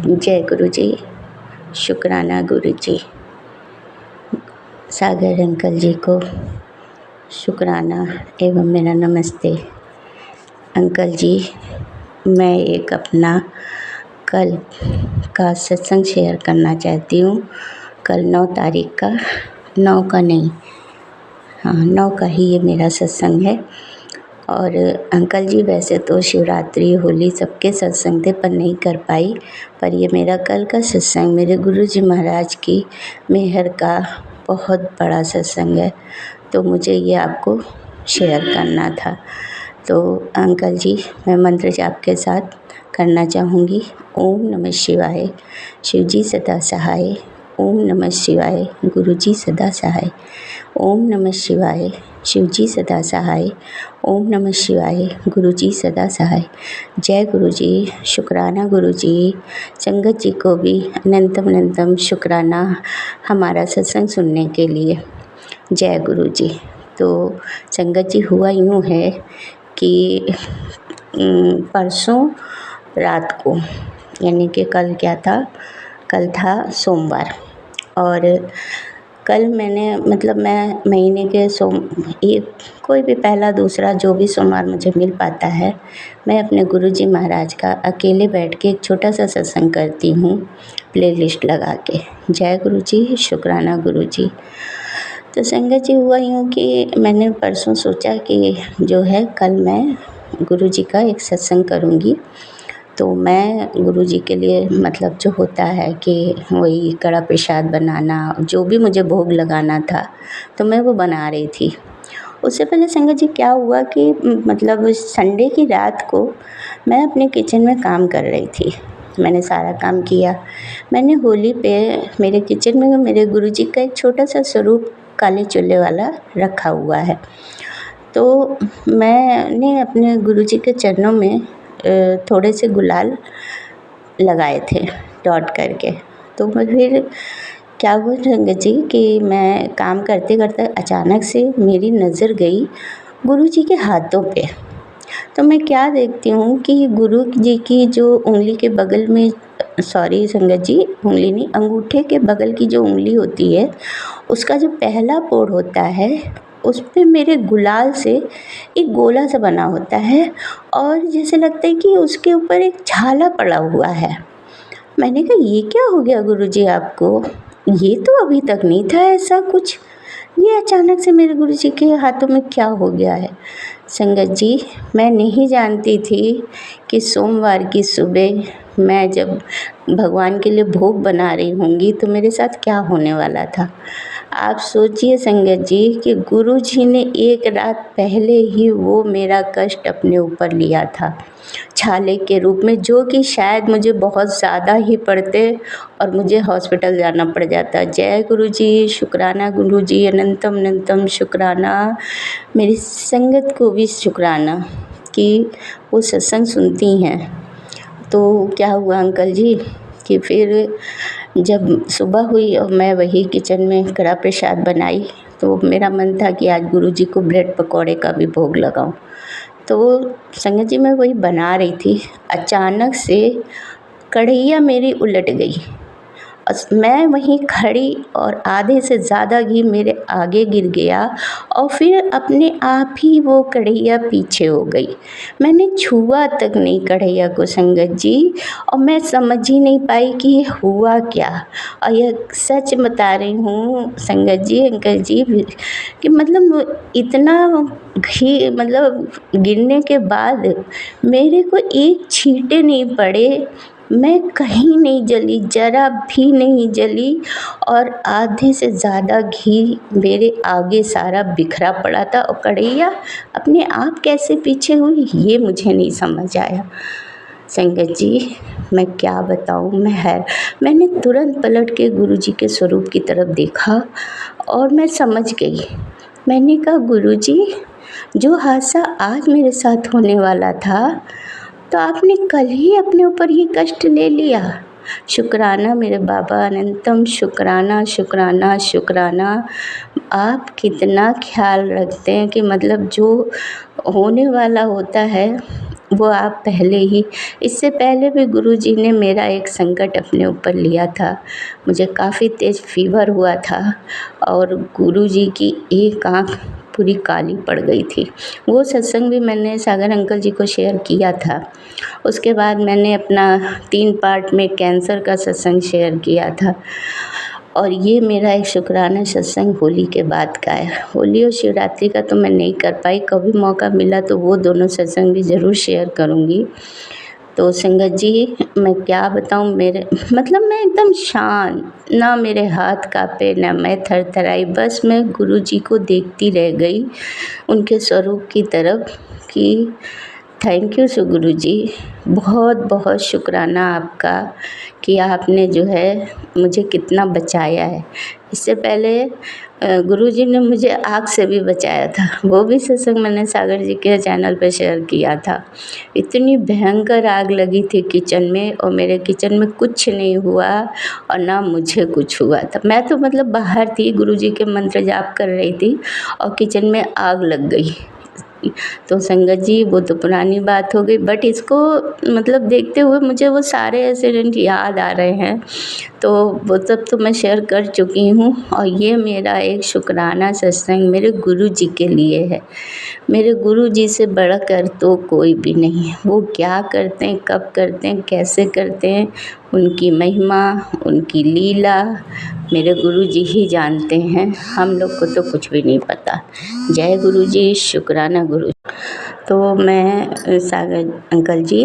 जय गुरु जी। शुक्राना गुरु जी। सागर अंकल जी को शुक्राना एवं मेरा नमस्ते। अंकल जी, मैं एक अपना कल का सत्संग शेयर करना चाहती हूँ। कल 9 तारीख का, 9 का नहीं, हाँ 9 का ही ये मेरा सत्संग है। और अंकल जी, वैसे तो शिवरात्रि होली सबके सत्संग थे पर नहीं कर पाई, पर ये मेरा कल का सत्संग मेरे गुरुजी महाराज की मेहर का बहुत बड़ा सत्संग है, तो मुझे ये आपको शेयर करना था। तो अंकल जी, मैं मंत्र जाप के साथ करना चाहूँगी। ओम नमः शिवाय, शिव जी सदा सहाय। ओम नमः शिवाय, गुरु जी सदा सहाय। ओम नमः शिवाय, शिव जी सदा सहाय। ओम नमः शिवाय, गुरु जी सदा सहाय। जय गुरु जी। शुक्राना गुरु जी। संगत जी को भी अनंतम अनंतम शुक्राना हमारा सत्संग सुनने के लिए। जय गुरु जी। तो संगत जी, हुआ यूँ है कि परसों रात को, यानी कि कल क्या था, कल था सोमवार। और कल मैंने मैं महीने के एक कोई भी पहला दूसरा जो भी सोमवार मुझे मिल पाता है, मैं अपने गुरुजी महाराज का अकेले बैठ के एक छोटा सा सत्संग करती हूँ, प्लेलिस्ट लगा के। जय गुरु जी। शुक्राना गुरु जी। तो संगत जी, हुआ यूँ कि मैंने परसों सोचा कि जो है कल मैं गुरुजी का एक सत्संग करूँगी। तो मैं गुरुजी के लिए जो होता है कि वही कड़ा प्रसाद बनाना, जो भी मुझे भोग लगाना था, तो मैं वो बना रही थी। उससे पहले संगत जी क्या हुआ कि संडे की रात को मैं अपने किचन में काम कर रही थी। मैंने सारा काम किया। मैंने होली पे मेरे किचन में मेरे गुरुजी का एक छोटा सा स्वरूप काले चूल्हे वाला रखा हुआ है। तो मैंने अपने गुरुजी के चरणों में थोड़े से गुलाल लगाए थे डॉट करके। तो फिर क्या हुआ संगत जी कि मैं काम करते करते अचानक से मेरी नज़र गई गुरुजी के हाथों पे। तो मैं क्या देखती हूँ कि गुरु जी की जो उंगली के बगल में, सॉरी संगत जी, उंगली नहीं, अंगूठे के बगल की जो उंगली होती है, उसका जो पहला पोर होता है, उस पे मेरे गुलाल से एक गोला सा बना होता है और जैसे लगता है कि उसके ऊपर एक छाला पड़ा हुआ है। मैंने कहा, ये क्या हो गया गुरुजी आपको? ये तो अभी तक नहीं था ऐसा कुछ, ये अचानक से मेरे गुरुजी के हाथों में क्या हो गया है? संगत जी, मैं नहीं जानती थी कि सोमवार की सुबह मैं जब भगवान के लिए भोग बना रही होंगी तो मेरे साथ क्या होने वाला था। आप सोचिए संगत जी कि गुरुजी ने एक रात पहले ही वो मेरा कष्ट अपने ऊपर लिया था छाले के रूप में, जो कि शायद मुझे बहुत ज़्यादा ही पड़ते और मुझे हॉस्पिटल जाना पड़ जाता। जय गुरु जी। शुक्राना गुरु जी। अनंतम अनंतम शुक्राना। मेरी संगत को भी शुक्राना कि वो सत्संग सुनती हैं। तो क्या हुआ अंकल जी कि फिर जब सुबह हुई और मैं वही किचन में कड़ा प्रसाद बनाई, तो मेरा मन था कि आज गुरुजी को ब्रेड पकौड़े का भी भोग लगाऊं। तो संगत जी, मैं वही बना रही थी, अचानक से कढ़ैया मेरी उलट गई। मैं वहीं खड़ी और आधे से ज़्यादा घी मेरे आगे गिर गया और फिर अपने आप ही वो कढ़ैया पीछे हो गई। मैंने छुआ तक नहीं कढ़ैया को संगत जी, और मैं समझ ही नहीं पाई कि ये हुआ क्या। और यह सच बता रही हूँ संगत जी, अंकल जी, कि इतना घी गिरने के बाद मेरे को एक छींटे नहीं पड़े, मैं कहीं नहीं जली, जरा भी नहीं जली, और आधे से ज़्यादा घी मेरे आगे सारा बिखरा पड़ा था और कढ़ैया अपने आप कैसे पीछे हुई ये मुझे नहीं समझ आया। संगत जी, मैं क्या बताऊँ, मैंने तुरंत पलट के गुरुजी के स्वरूप की तरफ देखा और मैं समझ गई। मैंने कहा, गुरुजी, जो हादसा आज मेरे साथ होने वाला था तो आपने कल ही अपने ऊपर ये कष्ट ले लिया। शुक्राना मेरे बाबा, अनंतम शुक्राना शुक्राना शुक्राना। आप कितना ख्याल रखते हैं कि जो होने वाला होता है वो आप पहले ही, इससे पहले भी गुरुजी ने मेरा एक संकट अपने ऊपर लिया था। मुझे काफ़ी तेज़ फ़ीवर हुआ था और गुरुजी की एक आँख पूरी काली पड़ गई थी। वो सत्संग भी मैंने सागर अंकल जी को शेयर किया था। उसके बाद मैंने अपना 3 पार्ट में कैंसर का सत्संग शेयर किया था। और ये मेरा एक शुक्राना सत्संग होली के बाद का है। होली और शिवरात्रि का तो मैं नहीं कर पाई, कभी मौका मिला तो वो दोनों सत्संग भी ज़रूर शेयर करूँगी। तो संगत जी, मैं क्या बताऊँ, मेरे मतलब मैं एकदम शांत, ना मेरे हाथ काँपे, ना मैं थरथराई, बस मैं गुरुजी को देखती रह गई उनके स्वरूप की तरफ कि थैंक यू सो गुरुजी, बहुत बहुत शुक्राना आपका कि आपने जो है मुझे कितना बचाया है। इससे पहले गुरुजी ने मुझे आग से भी बचाया था, वो भी सत्संग मैंने सागर जी के चैनल पे शेयर किया था। इतनी भयंकर आग लगी थी किचन में और मेरे किचन में कुछ नहीं हुआ और ना मुझे कुछ हुआ था। मैं तो मतलब बाहर थी, गुरुजी के मंत्र जाप कर रही थी और किचन में आग लग गई। तो संगत जी, वो तो पुरानी बात हो गई, बट इसको मतलब देखते हुए मुझे वो सारे इंसिडेंट याद आ रहे हैं। तो वो सब तो मैं शेयर कर चुकी हूँ और ये मेरा एक शुक्राना सत्संग मेरे गुरुजी के लिए है। मेरे गुरुजी से बढ़कर तो कोई भी नहीं है। वो क्या करते हैं, कब करते हैं, कैसे करते हैं, उनकी महिमा, उनकी लीला मेरे गुरुजी ही जानते हैं। हम लोग को तो कुछ भी नहीं पता। जय गुरुजी, शुक्राना गुरु। तो मैं सागर अंकल जी,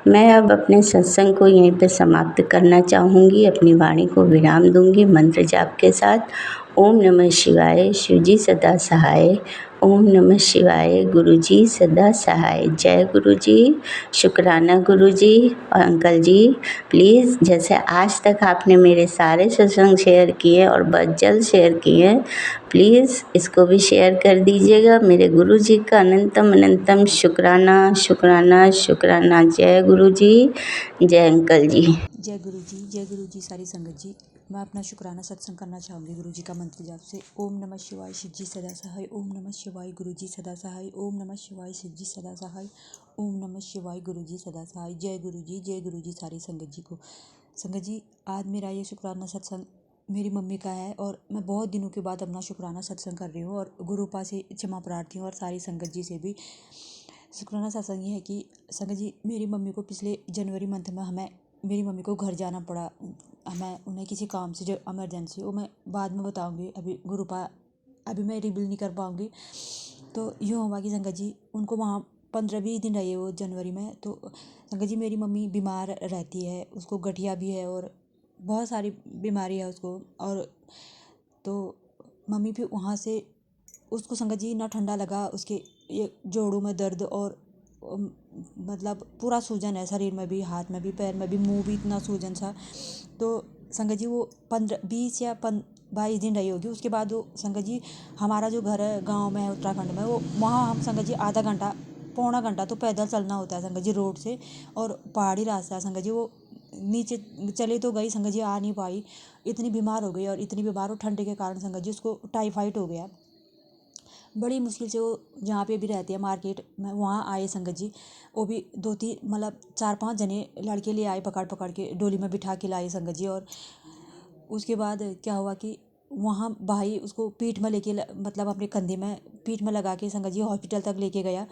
मैं अब अपने सत्संग को यहीं पे समाप्त करना चाहूँगी, अपनी वाणी को विराम दूँगी मंत्र जाप के साथ। ओम नमः शिवाय, शिवजी सदा सहाय। ओम नमः शिवाय, गुरुजी सदा सहाय। जय गुरुजी, शुक्राना गुरुजी। और अंकल जी, प्लीज़ जैसे आज तक आपने मेरे सारे सत्संग शेयर किए और बहुत जल्द शेयर किए, प्लीज़ इसको भी शेयर कर दीजिएगा। मेरे गुरुजी का अनंतम अनंतम शुक्राना शुक्राना शुक्राना। जय गुरुजी, जय अंकल जी। जय गुरु जी सारी संगत जी। मैं अपना शुक्राना सत्संग करना चाहूँगी गुरु जी का मंत्र जाप से। ओम नमः शिवाय, शिव जी सदा सहाय। ओम नमः शिवाय, गुरु जी सदा सहाय। ओम नमः शिवाय, शिव जी सदा सहाय। ओम नमः शिवाय, गुरु जी सदा सहाय। जय गुरु जी सारी संगत जी को। संगत जी, आज मेरा ये शुक्राना सत्संग मेरी मम्मी का है और मैं बहुत दिनों के बाद अपना शुक्राना सत्संग कर रही हूँ और गुरुपा से क्षमा प्रार्थी हूँ और सारी संगत जी से भी। शुक्राना सत्संग ये है कि संगत जी, मेरी मम्मी को पिछले जनवरी मंथ में मेरी मम्मी को घर जाना पड़ा। हमें उन्हें किसी काम से जो इमरजेंसी, वो मैं बाद में बताऊंगी, अभी मैं रिवील नहीं कर पाऊंगी। तो यूँ हुआ कि संगत जी, उनको वहाँ 15-20 दिन रहे वो जनवरी में। तो संगत जी, मेरी मम्मी बीमार रहती है, उसको गठिया भी है और बहुत सारी बीमारी है उसको। और तो मम्मी फिर वहाँ से, उसको संगत जी ना ठंडा लगा, उसके ये जोड़ों में दर्द और मतलब पूरा सूजन है शरीर में भी, हाथ में भी, पैर में भी, मुंह भी इतना सूजन सा। तो संगत जी वो 15-20 या 22 दिन रही होगी। उसके बाद वो संगत जी, हमारा जो घर है गांव में है उत्तराखंड में, वो वहाँ हम संगत जी आधा घंटा पौना घंटा तो पैदल चलना होता है संगत जी रोड से, और पहाड़ी रास्ता है संगत जी। वो नीचे चले तो गई संगत जी, आ नहीं पाई, इतनी बीमार हो गई। और इतनी बीमार हो, ठंड के कारण संगत जी उसको टाइफाइड हो गया। बड़ी मुश्किल से वो जहाँ पे भी रहती है मार्केट में, वहाँ आए संगत जी। वो भी 2-3 मतलब 4-5 जने लड़के ले आए, पकड़ पकड़ के डोली में बिठा के लाए संगत जी। और उसके बाद क्या हुआ कि वहाँ भाई उसको पीठ में लेके मतलब अपने कंधे में पीठ में लगा के संगत जी हॉस्पिटल तक लेके गया।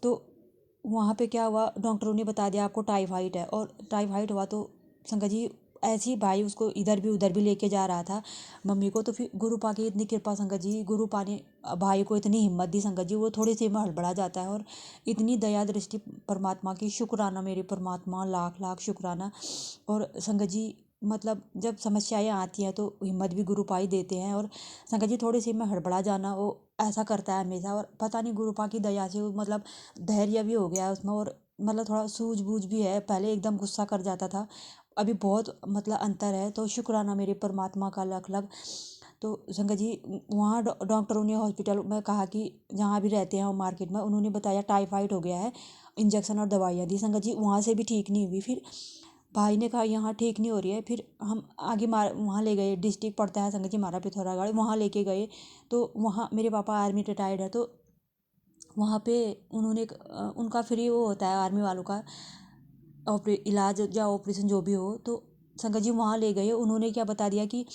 तो वहाँ पे क्या हुआ, डॉक्टरों ने बता दिया आपको टाइफाइड है। और टाइफाइड हुआ तो संगत जी ऐसे ही भाई उसको इधर भी उधर भी लेके जा रहा था मम्मी को। तो फिर गुरुपा की इतनी कृपा संगत जी, गुरुपा ने भाई को इतनी हिम्मत दी संगत जी, वो थोड़ी सी में हड़बड़ा जाता है। और इतनी दया दृष्टि परमात्मा की, शुक्राना मेरे परमात्मा, लाख लाख शुक्राना। और संगत जी मतलब जब समस्याएं आती हैं तो हिम्मत भी गुरुपा ही देते हैं। और संगत जी थोड़ी सी में हड़बड़ा जाना वो ऐसा करता है हमेशा, और पता नहीं गुरुपा की दया से वो मतलब धैर्य भी हो गया है उसमें, और मतलब थोड़ा सूझबूझ भी है। पहले एकदम गुस्सा कर जाता था, अभी बहुत मतलब अंतर है। तो शुक्राना मेरे परमात्मा का लाख लाख। तो संगत जी वहाँ डॉक्टरों ने हॉस्पिटल में कहा कि जहाँ भी रहते हैं वो मार्केट में, उन्होंने बताया टाइफाइड हो गया है, इंजेक्शन और दवाइयाँ दी संगत जी, वहाँ से भी ठीक नहीं हुई। फिर भाई ने कहा यहाँ ठीक नहीं हो रही है, फिर हम आगे वहाँ ले गए, डिस्ट्रिक्ट पड़ता है संगत जी हमारा पिथौरागढ़, वहाँ लेके गए। तो वहाँ मेरे पापा आर्मी रिटायर्ड है, तो वहाँ पे उन्होंने उनका फ्री वो होता है आर्मी वालों का इलाज या ऑपरेशन जो भी हो। तो संगत जी वहाँ ले गए, उन्होंने क्या बता दिया कि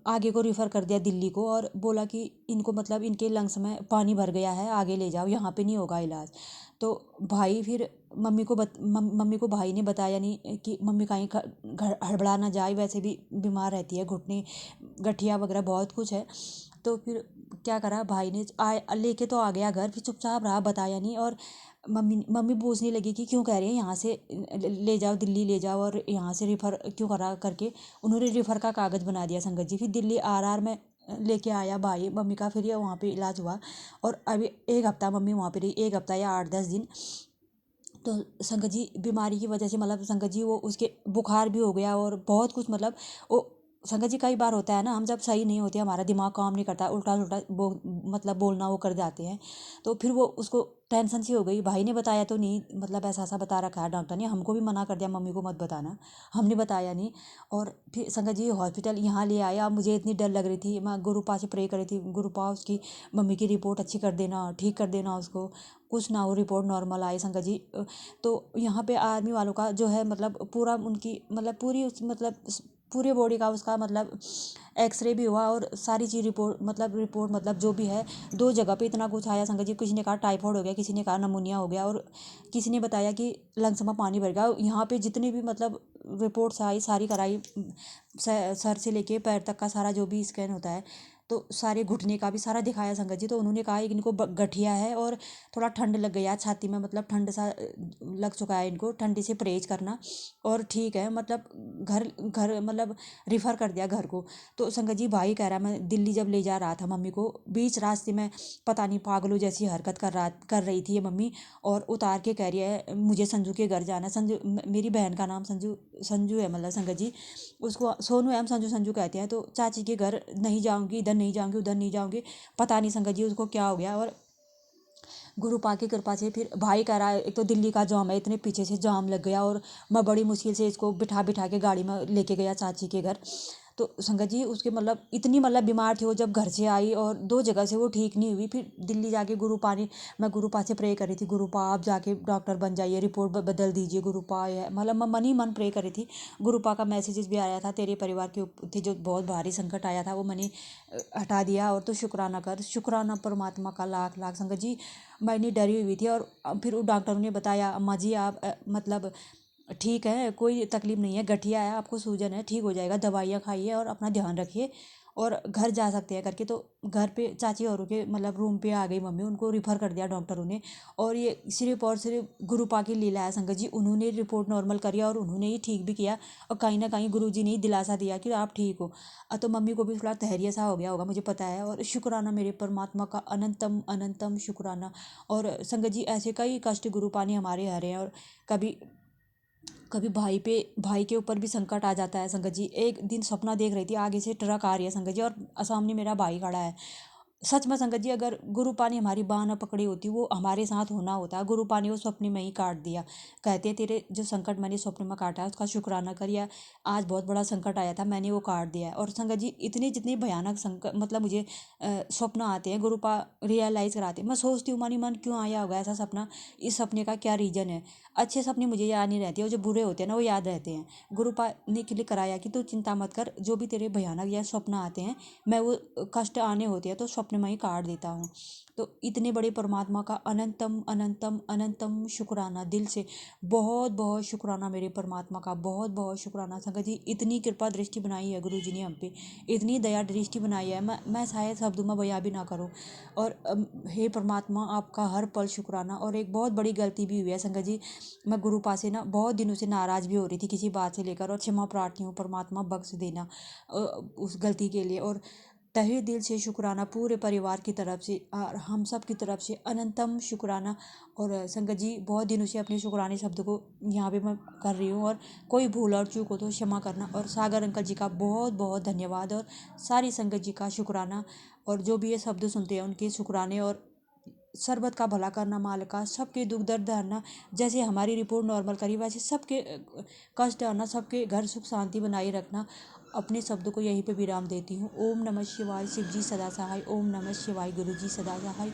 आगे को रेफ़र कर दिया दिल्ली को, और बोला कि इनको मतलब इनके लंग्स में पानी भर गया है, आगे ले जाओ, यहाँ पे नहीं होगा इलाज। तो भाई फिर मम्मी को भाई ने बताया नहीं कि मम्मी कहीं हड़बड़ा ना जाए, वैसे भी बीमार रहती है, घुटने गठिया वगैरह बहुत कुछ है। तो फिर क्या करा भाई ने, लेके तो आ गया घर, फिर चुपचाप रहा, बताया नहीं। और मम्मी पूछने लगी कि क्यों कह रहे हैं यहाँ से ले जाओ, दिल्ली ले जाओ, और यहाँ से रेफ़र क्यों करा करके उन्होंने रेफ़र का कागज़ बना दिया संगत जी। फिर दिल्ली आर में लेके आया भाई मम्मी का, फिर ये वहाँ पे इलाज हुआ। और अभी 1 हफ्ता मम्मी वहाँ पे रही, 1 हफ्ता या 8-10 दिन। तो संगत जी बीमारी की वजह से मतलब संगत जी वो उसके बुखार भी हो गया और बहुत कुछ, मतलब वो संगत जी कई बार होता है ना, हम जब सही नहीं होते, हमारा दिमाग काम नहीं करता, उल्टा उल्टा मतलब बोलना वो कर जाते हैं। तो फिर वो उसको टेंशन सी हो गई। भाई ने बताया तो नहीं, मतलब ऐसा ऐसा बता रखा है डॉक्टर ने, हमको भी मना कर दिया मम्मी को मत बताना, हमने बताया नहीं। और फिर संगत जी हॉस्पिटल यहाँ ले आया। मुझे इतनी डर लग रही थी, मैं गुरुपा से प्रे कर रही थी, गुरुपा उसकी मम्मी की रिपोर्ट अच्छी कर देना, ठीक कर देना उसको, कुछ ना हो, रिपोर्ट नॉर्मल आए संगत जी। तो यहाँ पे आर्मी वालों का जो है मतलब पूरा उनकी मतलब पूरी मतलब पूरे बॉडी का उसका मतलब एक्सरे भी हुआ, और सारी चीज़ रिपोर्ट मतलब जो भी है 2 जगह पे इतना कुछ आया संगत जी। किसी ने कहा टाइफाइड हो गया, किसी ने कहा नमूनिया हो गया, और किसी ने बताया कि लंग्स में पानी भर गया। यहाँ पे जितनी भी मतलब रिपोर्ट्स आई सारी कराई, सर से लेके पैर तक का सारा जो भी स्कैन होता है, तो सारे घुटने का भी सारा दिखाया संगत जी। तो उन्होंने कहा कि इनको गठिया है और थोड़ा ठंड लग गया छाती में, मतलब ठंड सा लग चुका है इनको, ठंडी से परहेज करना, और ठीक है मतलब घर घर मतलब रिफ़र कर दिया घर को। तो संगत जी भाई कह रहा मैं दिल्ली जब ले जा रहा था मम्मी को, बीच रास्ते में पता नहीं पागलों जैसी हरकत कर रही थी ये मम्मी, और उतार के कह रही है मुझे संजू के घर जाना। संजू मेरी बहन का नाम संजू है, मतलब संगत जी उसको सोनू एम संजू संजू कहते हैं। तो चाची के घर नहीं जाऊंगी, इधर नहीं जाऊंगी, उधर नहीं जाऊंगी, पता नहीं संगत जी उसको क्या हो गया। और गुरुपा की कृपा से फिर भाई कह रहा है, एक तो दिल्ली का जाम है, इतने पीछे से जाम लग गया, और मैं बड़ी मुश्किल से इसको बिठा बिठा के गाड़ी में लेके गया चाची के घर। तो संगत जी उसके मतलब इतनी मतलब बीमार थी वो, जब घर से आई और 2 जगह से वो ठीक नहीं हुई, फिर दिल्ली जाके गुरुपा ने, मैं गुरुपा से प्रे करी थी, गुरुपा आप जाके डॉक्टर बन जाइए, रिपोर्ट बदल दीजिए, गुरुपा है मतलब मैं मन ही मन प्रे करी थी। गुरुपा का मैसेजेस भी आया था तेरे परिवार के ऊपर जो बहुत भारी संकट आया था वो मैंने हटा दिया। और तो शुक्राना कर, शुक्राना परमात्मा का लाख लाख संगत जी। मैं इतनी डरी हुई थी। और फिर डॉक्टरों ने बताया अम्मा जी आप मतलब ठीक है, कोई तकलीफ नहीं है, गठिया है, आपको सूजन है, ठीक हो जाएगा, दवाइयाँ खाइए और अपना ध्यान रखिए और घर जा सकते हैं करके। तो घर पे चाची औरों के मतलब रूम पे आ गई मम्मी, उनको रिफ़र कर दिया डॉक्टरों ने। और ये सिर्फ और सिर्फ गुरुपा की लीला है संगत जी, उन्होंने रिपोर्ट नॉर्मल करी और उन्होंने ही ठीक भी किया, और कहीं ना कहीं गुरुजी ने ही दिलासा दिया कि आप ठीक हो। तो मम्मी को भी थोड़ा धैर्य सा हो गया होगा, मुझे पता है। और शुक्राना मेरे परमात्मा का, अनंतम अनंतम शुक्राना। और संगत जी ऐसे कई कष्ट गुरुपा ने हमारे हरे हैं। और कभी कभी भाई के ऊपर भी संकट आ जाता है संगत जी। एक दिन सपना देख रही थी, आगे से ट्रक आ रही है संगत जी, और सामने मेरा भाई खड़ा है। सच में संगत जी अगर गुरुपा ने हमारी बाँह न पकड़ी होती, वो हमारे साथ होना होता। गुरुपा ने वो स्वप्न में ही काट दिया। कहते हैं तेरे जो संकट मैंने स्वप्न में काटा है उसका शुक्राना कर, या आज बहुत बड़ा संकट आया था मैंने वो काट दिया है। और संगत जी इतनी जितनी भयानक संकट मतलब मुझे स्वप्न आते हैं, गुरुपा रियलाइज़ कराते हैं, मैं सोचती हूँ मन ही मन क्यों आया होगा ऐसा सपना, इस सपने का क्या रीज़न है। अच्छे सपने मुझे याद नहीं रहते, और जो बुरे होते हैं ना वो याद रहते हैं। गुरुपा ने क्लिक कराया कि तू चिंता मत कर, जो भी तेरे भयानक या स्वप्न आते हैं, मैं वो कष्ट आने होते हैं तो स्वप्न में ही काट देता हूँ। तो इतने बड़े परमात्मा का अनंतम अनंतम अनंतम शुक्राना, दिल से बहुत बहुत शुक्राना मेरे परमात्मा का, बहुत बहुत शुक्राना संगत जी। इतनी कृपा दृष्टि बनाई है गुरु जी ने हम पे, इतनी दया दृष्टि बनाई है, मैं शायद शब्दों में बयां भी ना करूँ। और हे परमात्मा आपका हर पल शुक्राना। और एक बहुत बड़ी गलती भी हुई है संगत जी, मैं गुरुपा से ना बहुत दिनों से नाराज़ भी हो रही थी किसी बात से लेकर, और क्षमा प्रार्थी हूँ, परमात्मा बख्श देना उस गलती के लिए। और तहे दिल से शुक्राना पूरे परिवार की तरफ से और हम सब की तरफ से अनंतम शुक्राना। और संगत जी बहुत दिनों से अपने शुक्राने शब्द को यहाँ पे मैं कर रही हूँ, और कोई भूल और चूक हो तो क्षमा करना। और सागर अंकल जी का बहुत बहुत धन्यवाद, और सारी संगत जी का शुक्राना, और जो भी ये शब्द सुनते हैं उनके शुक्राने। और सर्बत का भला करना माल का, सबके दुख दर्द हरना, जैसे हमारी रिपोर्ट नॉर्मल करी वैसे सबके कष्ट हरना, सबके घर सुख शांति बनाए रखना। अपने शब्द को यहीं पे विराम देती हूँ। ओम नमः शिवाय, शिव जी सदा सहाय। ओम नमः शिवाय, गुरु जी सदा सहाय।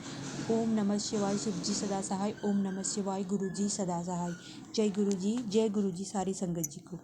ओम नमः शिवाय, शिव जी सदा सहाय। ओम नमः शिवाय, गुरु जी सदा सहाय। जय गुरु जी, जय गुरु जी सारी संगत जी को।